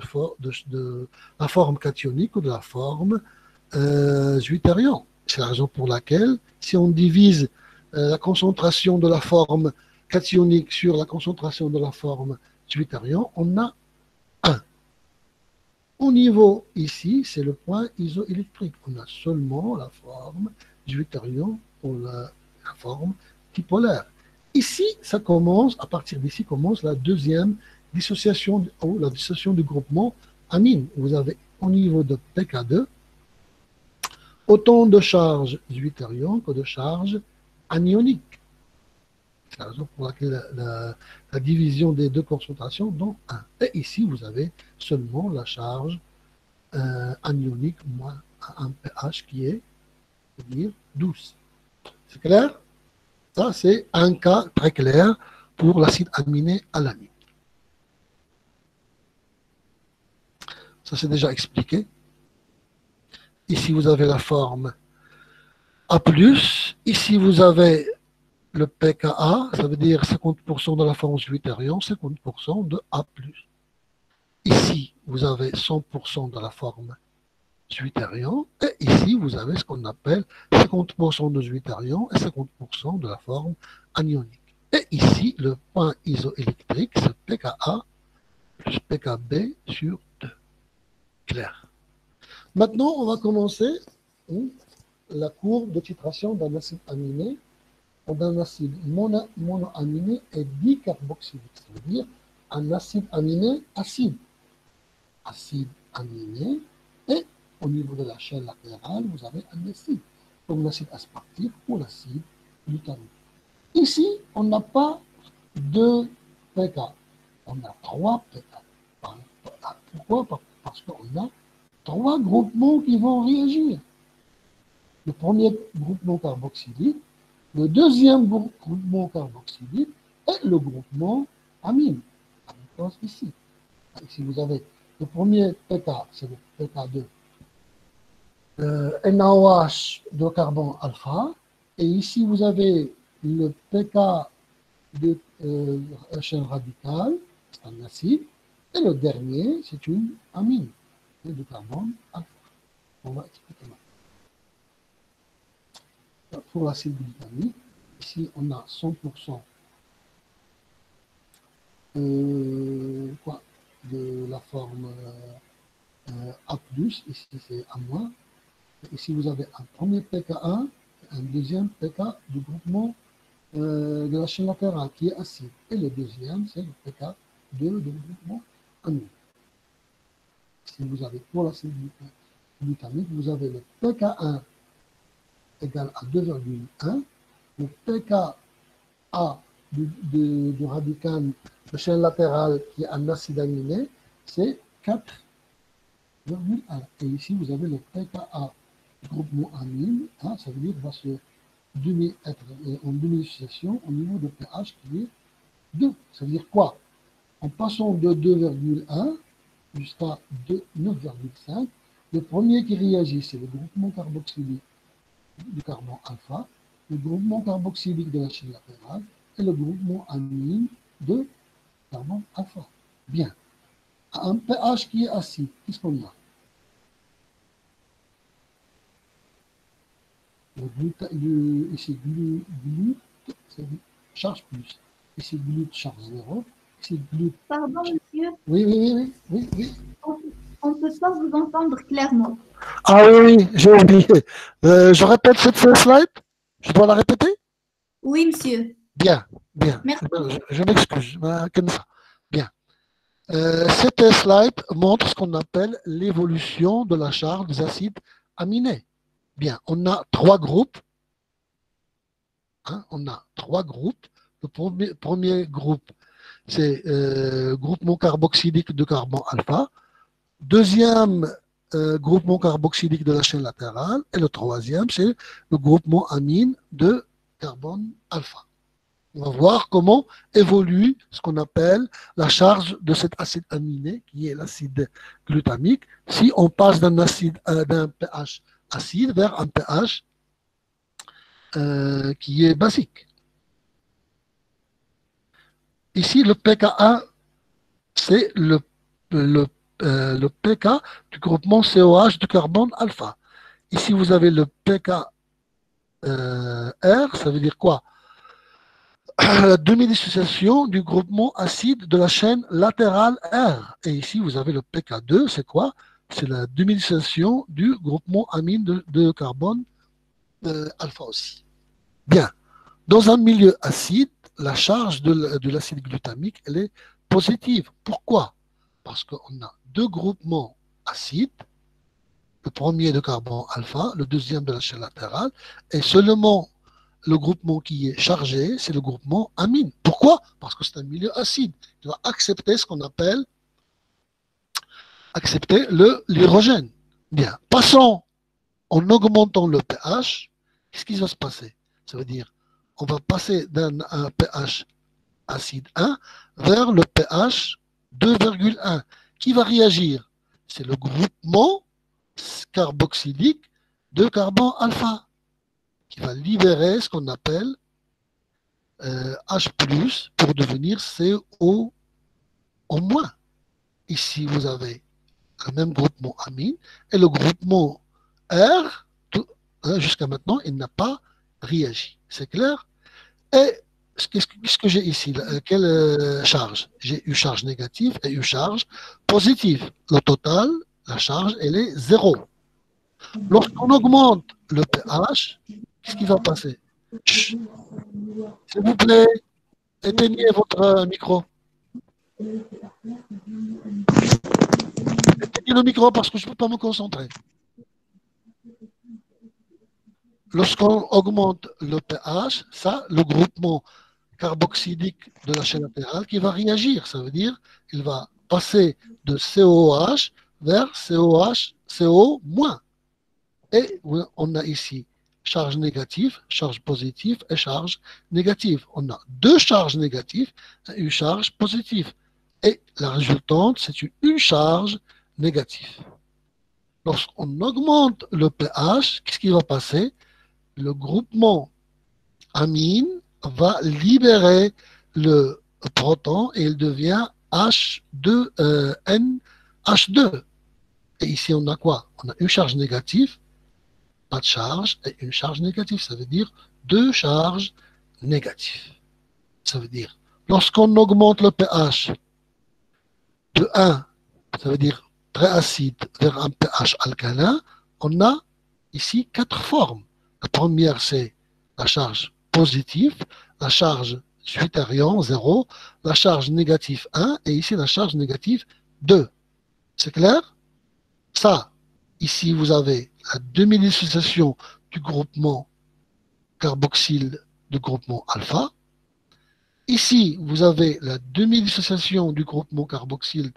la forme cationique que de la forme zwitterion. C'est la raison pour laquelle, si on divise la concentration de la forme cationique sur la concentration de la forme zwitterion, on a 1. Au niveau ici, c'est le point isoélectrique. On a seulement la forme zwitterion pour la forme dipolaire. Ici, ça commence, à partir d'ici commence la deuxième dissociation, ou la dissociation du groupement amine. Vous avez au niveau de pK2 autant de charges zwitterion que de charges anioniques. C'est la raison pour laquelle la division des deux concentrations donne 1. Et ici, vous avez seulement la charge anionique moins un pH qui est, c'est-à-dire 12. C'est clair? Ça, c'est un cas très clair pour l'acide aminé alanine. Ça, c'est déjà expliqué. Ici, vous avez la forme A+. Ici, vous avez le pKa, ça veut dire 50% de la forme zwitterion, 50% de A+. Ici, vous avez 100% de la forme zwitterion, et ici, vous avez ce qu'on appelle 50% de zwitterion et 50% de la forme anionique. Et ici, le point isoélectrique, c'est pKa plus pKb sur 2. Clair. Maintenant, on va commencer la courbe de titration d'un acide aminé ou d'un acide monoaminé et dicarboxylique. Ça veut dire un acide aminé acide. Acide aminé et au niveau de la chaîne latérale, vous avez un acide, comme l'acide aspartique ou l'acide glutamique. Ici, on n'a pas de pK, on a 3 pK. Pourquoi? Parce qu'on a 3 groupements qui vont réagir. Le premier groupement carboxylique, le deuxième groupement carboxylique et le groupement amine. Ici. Ici, vous avez le premier pK, c'est le pK2. NaOH de carbone alpha. Et ici, vous avez le pK de chaîne radicale, c'est un acide. Et le dernier, c'est une amine de carbone alpha. On va expliquer maintenant. Pour l'acide glutamique, ici on a 100% de la forme A+, ici c'est A-. Ici vous avez un premier pKa, un deuxième pK du groupement de la chaîne latérale qui est acide. Et le deuxième, c'est le pK2 du groupement amine. Si vous avez pour l'acide glutamique, vous avez le pK1 égal à 2,1, le pKa du radical de chaîne latérale qui est un acide aminé, c'est 4,1. Et ici, vous avez le pKa du groupement amine, hein, ça veut dire qu'il va se être en demi-dissociation au niveau de pH qui est 2. Ça veut dire quoi? En passant de 2,1 jusqu'à 9,5, le premier qui réagit, c'est le groupement carboxylique du carbone alpha, le groupement carboxylique de la chaîne latérale et le groupement amine de carbone alpha. Bien. À un pH qui est acide, qu'est-ce qu'on a? Ici, glute, c'est charge plus. Ici, glute, charge 0. Ici, glute. Pardon, monsieur. Oui. On ne peut pas vous entendre clairement. Ah oui, j'ai oublié. Je répète cette slide? Je dois la répéter? Oui, monsieur. Bien. Merci. Je m'excuse. Bien. Cette slide montre ce qu'on appelle l'évolution de la charge des acides aminés. Bien, on a trois groupes. Le premier groupe, c'est groupement carboxylique de carbone alpha. Deuxième groupement carboxylique de la chaîne latérale. Et le troisième, c'est le groupement amine de carbone alpha. On va voir comment évolue ce qu'on appelle la charge de cet acide aminé, qui est l'acide glutamique, si on passe d'un pH acide vers un pH qui est basique. Ici, le pKa, c'est le pK du groupement COH du carbone alpha. Ici, vous avez le pKr, ça veut dire quoi? La demi-dissociation du groupement acide de la chaîne latérale R. Et ici, vous avez le pK2, c'est quoi? C'est la demi-dissociation du groupement amine de carbone alpha aussi. Bien. Dans un milieu acide, la charge de l'acide glutamique, elle est positive. Pourquoi? Parce qu'on a deux groupements acides, le premier de carbone alpha, le deuxième de la chaîne latérale, et seulement le groupement qui est chargé, c'est le groupement amine. Pourquoi? Parce que c'est un milieu acide. Il va accepter ce qu'on appelle l'hydrogène. Bien. Passons en augmentant le pH, qu'est-ce qui va se passer? Ça veut dire on va passer d'un pH acide 1 vers le pH 2,1. Qui va réagir? C'est le groupement carboxylique de carbone alpha qui va libérer ce qu'on appelle H+, pour devenir CO en moins. Ici, vous avez le même groupement amine et le groupement R, jusqu'à maintenant, il n'a pas réagi. C'est clair? Et qu'est-ce que j'ai ici? Quelle charge? J'ai une charge négative et une charge positive. Le total, la charge, elle est 0. Lorsqu'on augmente le pH, qu'est-ce qui va passer? S'il vous plaît, éteignez votre micro. Éteignez le micro parce que je ne peux pas me concentrer. Lorsqu'on augmente le pH, ça, le groupement carboxylique de la chaîne latérale qui va réagir. Ça veut dire qu'il va passer de COH vers CO-. Et on a ici charge négative, charge positive et charge négative. On a deux charges négatives et une charge positive. Et la résultante, c'est une charge négative. Lorsqu'on augmente le pH, qu'est-ce qui va passer? Le groupement amine va libérer le proton et il devient H2NH2. Et ici, on a quoi? On a une charge négative, pas de charge, et une charge négative. Ça veut dire deux charges négatives. Ça veut dire, lorsqu'on augmente le pH de 1, ça veut dire très acide, vers un pH alcalin, on a ici quatre formes. La première, c'est la charge positive, la charge suitérion 0, la charge négative 1 et ici la charge négative 2. C'est clair? Ça, ici vous avez la demi-dissociation du groupement carboxyle du groupement alpha. Ici, vous avez la demi-dissociation du groupement carboxyle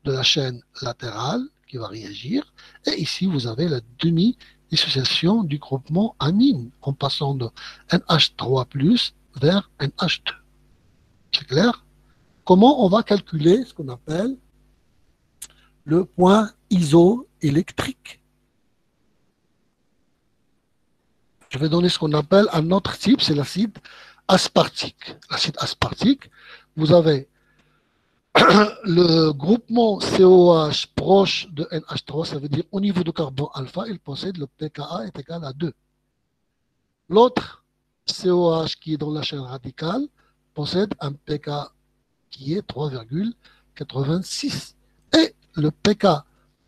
de la chaîne latérale qui va réagir. Et ici, vous avez la demi-dissociation du groupement amine en passant de NH3+ vers NH2. C'est clair? Comment on va calculer ce qu'on appelle le point isoélectrique? Je vais donner ce qu'on appelle un autre type, c'est l'acide aspartique. L'acide aspartique, vous avez le groupement COH proche de NH3, ça veut dire au niveau du carbone alpha, il possède le pKa est égal à 2. L'autre COH qui est dans la chaîne radicale possède un pK qui est 3,86. Et le pK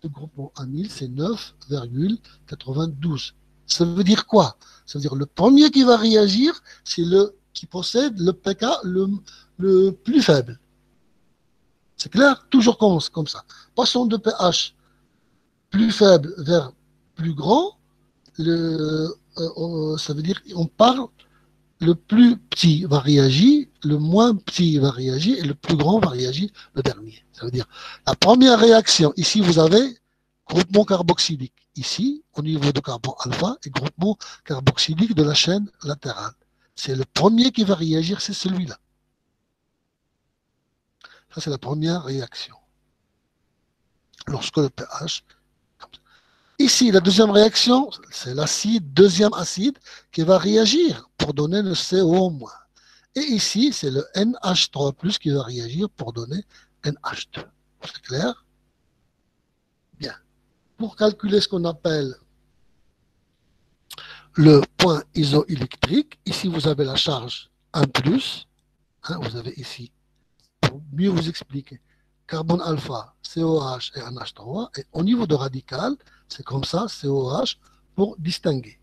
du groupement amyle, c'est 9,92. Ça veut dire quoi? Ça veut dire le premier qui va réagir, c'est le qui possède le pK le plus faible. C'est clair? Toujours comme ça. Passons de pH plus faible vers plus grand, ça veut dire on parle le plus petit va réagir, le moins petit va réagir et le plus grand va réagir le dernier. Ça veut dire la première réaction, ici vous avez groupement carboxylique. Ici, au niveau du carbone alpha, et groupement carboxylique de la chaîne latérale. C'est le premier qui va réagir, c'est celui-là. Ça, c'est la première réaction. Lorsque le pH... Ici, la deuxième réaction, c'est l'acide, deuxième acide, qui va réagir pour donner le CO-. Et ici, c'est le NH3+, qui va réagir pour donner NH2. C'est clair? Bien. Pour calculer ce qu'on appelle le point isoélectrique, ici, vous avez la charge 1+, vous avez ici, pour mieux vous expliquer, carbone alpha, COH et NH3, et au niveau de radical, c'est comme ça, COH, pour distinguer.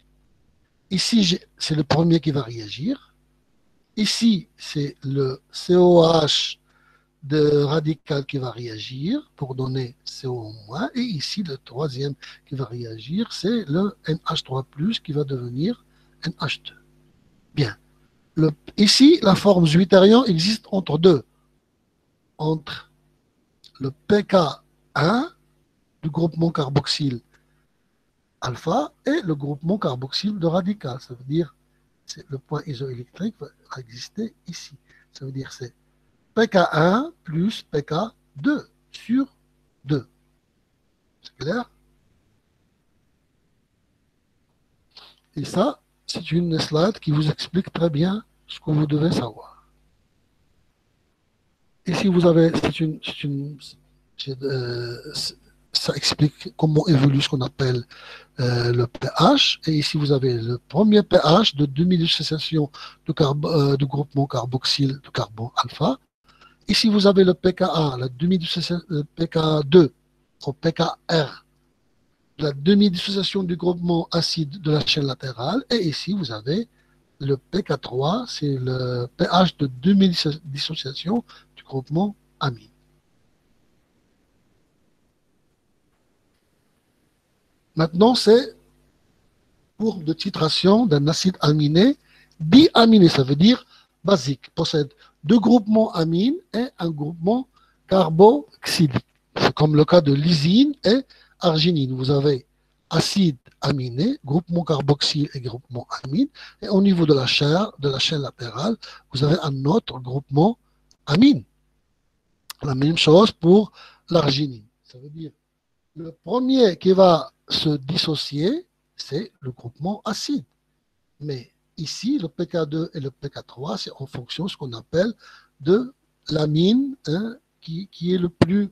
Ici, c'est le premier qui va réagir. Ici, c'est le COH de radical qui va réagir pour donner CO-. Et ici, le troisième qui va réagir, c'est le NH3+, qui va devenir NH2. Bien. Ici, la forme zwitterion existe entre deux. Entre le pK1 du groupement carboxyle alpha et le groupement carboxyle de radical. Ça veut dire que le point isoélectrique va exister ici. Ça veut dire c'est pK1 plus pK2 sur 2. C'est clair? Et ça, c'est une slide qui vous explique très bien ce que vous devez savoir. Ici, vous avez, ça explique comment évolue ce qu'on appelle le pH. Et ici, vous avez le premier pH de demi-dissociation du groupement carboxyle de carbone alpha. Ici, vous avez le pKa, la demi-dissociation pK2 au pKr, la demi-dissociation du groupement acide de la chaîne latérale. Et ici, vous avez le pK3, c'est le pH de demi-dissociation du groupement amine. Maintenant, c'est pour de titration d'un acide aminé diaminé, ça veut dire basique, possède deux groupements amines et un groupement carboxylique. C'est comme le cas de lysine et arginine. Vous avez acide aminé, groupement carboxyle et groupement amine, et au niveau de la chaîne latérale, vous avez un autre groupement amine. La même chose pour l'arginine. Ça veut dire le premier qui va se dissocier, c'est le groupement acide. Mais ici, le pK2 et le pK3, c'est en fonction de ce qu'on appelle de l'amine, qui est le plus,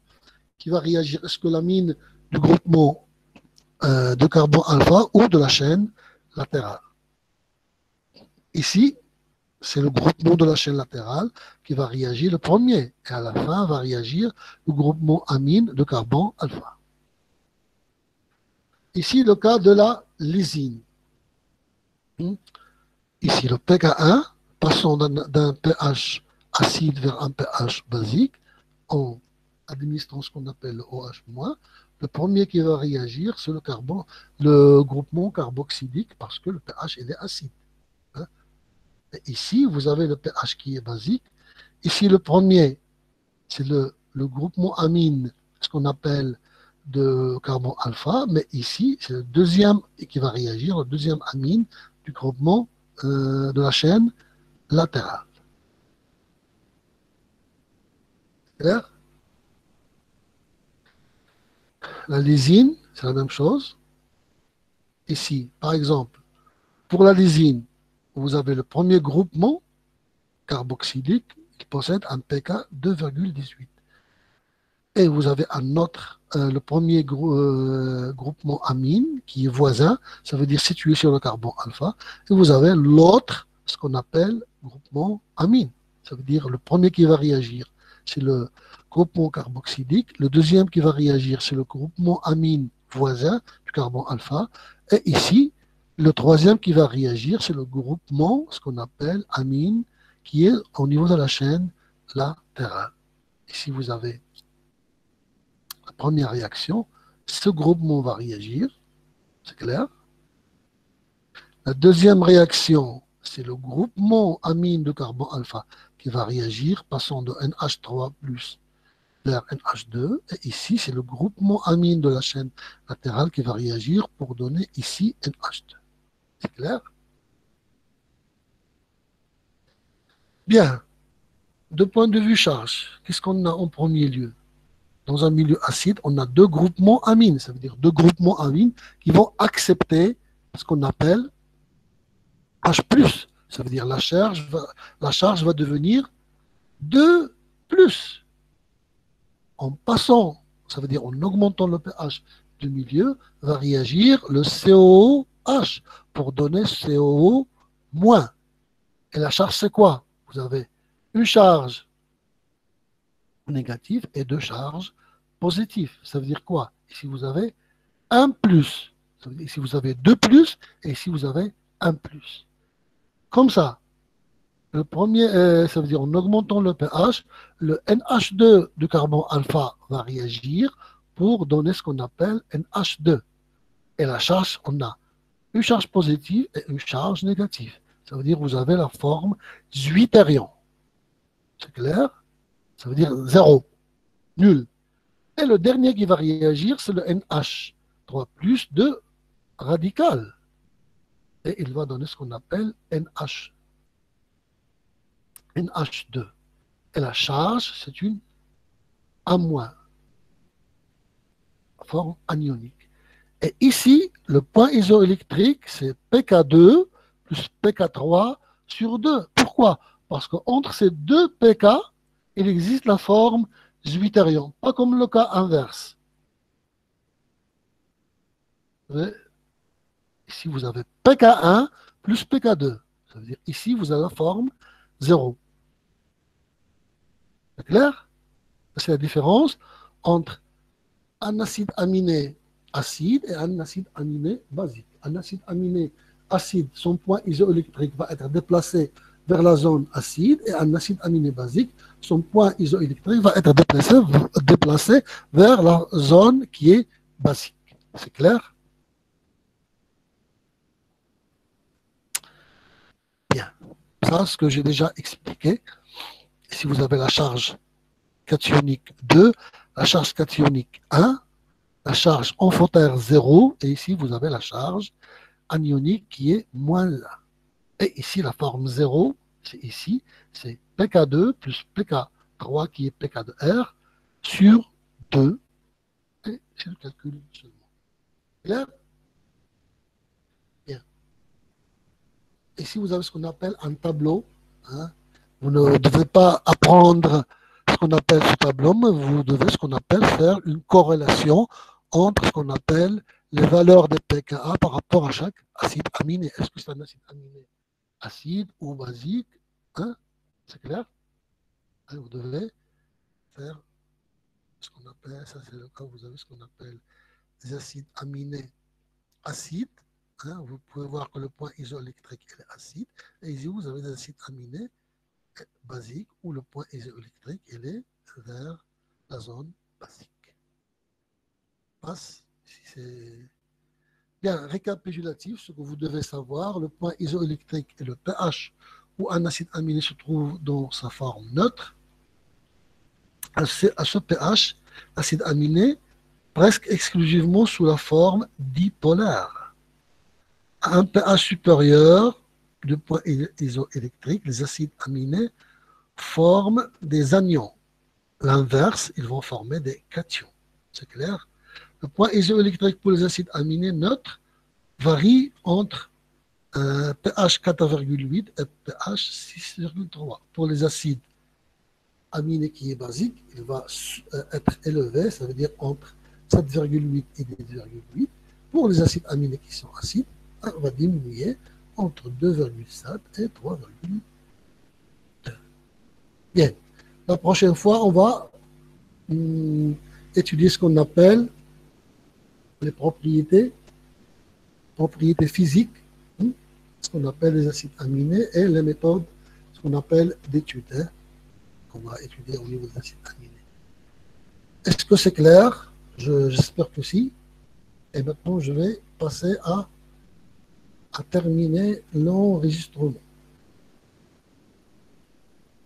qui va réagir. Est-ce que l'amine du groupement de carbone alpha ou de la chaîne latérale. Ici, c'est le groupement de la chaîne latérale qui va réagir le premier. Et à la fin, va réagir le groupement amine de carbone alpha. Ici, le cas de la lysine. Ici, le pK1, passant d'un pH acide vers un pH basique, en administrant ce qu'on appelle le OH-. Le premier qui va réagir, c'est le groupement carboxylique, parce que le pH il est acide. Et ici, vous avez le pH qui est basique. Ici, le premier, c'est le groupement amine, ce qu'on appelle de carbone alpha, mais ici, c'est le deuxième qui va réagir, le deuxième amine du groupement de la chaîne latérale. Clair? La lysine, c'est la même chose. Ici, par exemple, pour la lysine, vous avez le premier groupement carboxylique qui possède un pK 2,18. Et vous avez un autre, le premier groupement amine qui est voisin, ça veut dire situé sur le carbone alpha. Et vous avez l'autre, ce qu'on appelle groupement amine. Ça veut dire le premier qui va réagir, c'est le groupement carboxylique. Le deuxième qui va réagir, c'est le groupement amine voisin du carbone alpha. Et ici, le troisième qui va réagir, c'est le groupement, ce qu'on appelle amine, qui est au niveau de la chaîne latérale. Ici, vous avez la première réaction. Ce groupement va réagir, c'est clair. La deuxième réaction, c'est le groupement amine de carbone alpha qui va réagir, passant de NH3 plus vers NH2. Et ici, c'est le groupement amine de la chaîne latérale qui va réagir pour donner ici NH2. C'est clair? Bien. De point de vue charge, qu'est-ce qu'on a en premier lieu? Dans un milieu acide, on a deux groupements amines. Ça veut dire deux groupements amines qui vont accepter ce qu'on appelle H+. Ça veut dire la charge va devenir 2+. En passant, ça veut dire en augmentant le pH du milieu, va réagir le COOH pour donner COO-. Et la charge, c'est quoi? Vous avez une charge négative et deux charges positives. Ça veut dire quoi? Ici, vous avez un plus. Ça veut dire ici, vous avez deux plus et ici, vous avez un plus. Comme ça, le premier, ça veut dire en augmentant le pH, le NH2 du carbone alpha va réagir pour donner ce qu'on appelle NH2. Et la charge, on a une charge positive et une charge négative. Ça veut dire que vous avez la forme zwitterion. C'est clair? Ça veut dire 0, nul. Et le dernier qui va réagir, c'est le NH3 plus de radical. Et il va donner ce qu'on appelle NH2. Et la charge, c'est une A-, forme anionique. Et ici, le point isoélectrique, c'est pK2 plus pK3 sur 2. Pourquoi? Parce qu'entre ces deux pK, il existe la forme zwitterion, pas comme le cas inverse. Ici, vous avez pK1 plus pK2. Ça veut dire ici, vous avez la forme 0. C'est clair? C'est la différence entre un acide aminé acide et un acide aminé basique. Un acide aminé acide, son point isoélectrique va être déplacé vers la zone acide, et un acide aminé basique, son point isoélectrique va être déplacé vers la zone qui est basique. C'est clair? Bien. Ça, ce que j'ai déjà expliqué. Si vous avez la charge cationique 2, la charge cationique 1, la charge amphotaire 0, et ici vous avez la charge anionique qui est moins 1. Et ici la forme 0, c'est ici, c'est pK2 plus pK3 qui est pK de R sur 2. Et c'est le calcul seulement. Clair? Bien. Ici vous avez ce qu'on appelle un tableau. Hein. Vous ne devez pas apprendre ce qu'on appelle ce tableau, mais vous devez ce qu'on appelle faire une corrélation entre ce qu'on appelle les valeurs des pKa par rapport à chaque acide aminé. Est-ce que c'est un acide aminé acide ou basique? Hein? C'est clair? Hein, vous devez faire ce qu'on appelle, ça c'est le cas, vous avez ce qu'on appelle des acides aminés acides. Hein? Vous pouvez voir que le point isoélectrique est acide. Et ici, vous avez des acides aminés basiques où le point isoélectrique est vers la zone basique. Passe, si c'est bien récapitulatif, ce que vous devez savoir, le point isoélectrique est le pH où un acide aminé se trouve dans sa forme neutre. À ce pH, l'acide aminé presque exclusivement sous la forme dipolaire. À un pH supérieur du point isoélectrique, les acides aminés forment des anions. L'inverse, ils vont former des cations. C'est clair? Le point isoélectrique pour les acides aminés neutres varie entre pH 4,8 et pH 6,3. Pour les acides aminés qui est basique, il va être élevé, ça veut dire entre 7,8 et 10,8. Pour les acides aminés qui sont acides, on va diminuer entre 2,7 et 3,2. Bien. La prochaine fois, on va étudier ce qu'on appelle les propriétés physiques, ce qu'on appelle les acides aminés et les méthodes, ce qu'on appelle d'études, qu'on va étudier au niveau des acides aminés. Est-ce que c'est clair? J'espère que si. Et maintenant, je vais passer à terminer l'enregistrement.